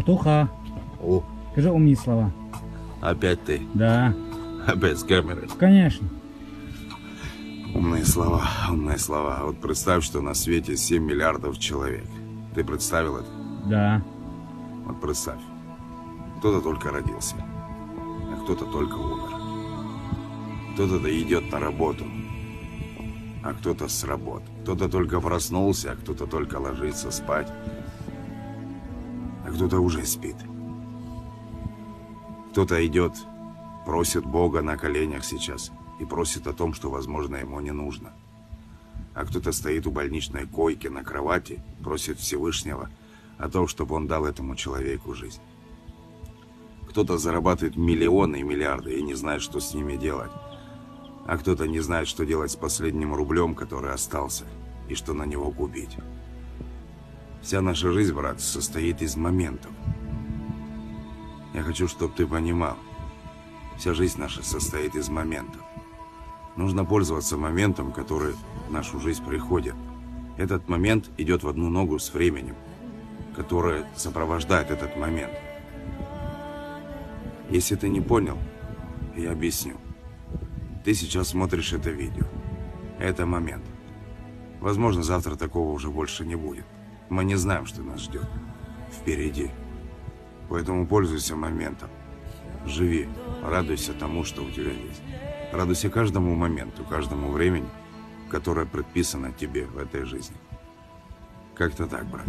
Артуха, О, скажи умные слова. опять ты. Да, Опять с камерой. конечно. Умные слова, умные слова. Вот представь, что на свете 7 миллиардов человек. Ты представил это? Да. Вот представь. Кто-то только родился, а кто-то только умер. Кто-то идет на работу, а кто-то с работы. Кто-то только проснулся, а кто-то только ложится спать, а кто-то уже спит. Кто-то идет, просит Бога на коленях сейчас и просит о том, что, возможно, ему не нужно. А кто-то стоит у больничной койки на кровати, просит Всевышнего о том, чтобы он дал этому человеку жизнь. Кто-то зарабатывает миллионы и миллиарды и не знает, что с ними делать. А кто-то не знает, что делать с последним рублем, который остался, и что на него купить. Вся наша жизнь, брат, состоит из моментов. Я хочу, чтобы ты понимал. Вся жизнь наша состоит из моментов. Нужно пользоваться моментом, который в нашу жизнь приходит. Этот момент идет в одну ногу с временем, которое сопровождает этот момент. Если ты не понял, я объясню. Ты сейчас смотришь это видео. Это момент. Возможно, завтра такого уже больше не будет. Мы не знаем, что нас ждет впереди. Поэтому пользуйся моментом. Живи, радуйся тому, что у тебя есть. Радуйся каждому моменту, каждому времени, которое предписано тебе в этой жизни. Как-то так, брат.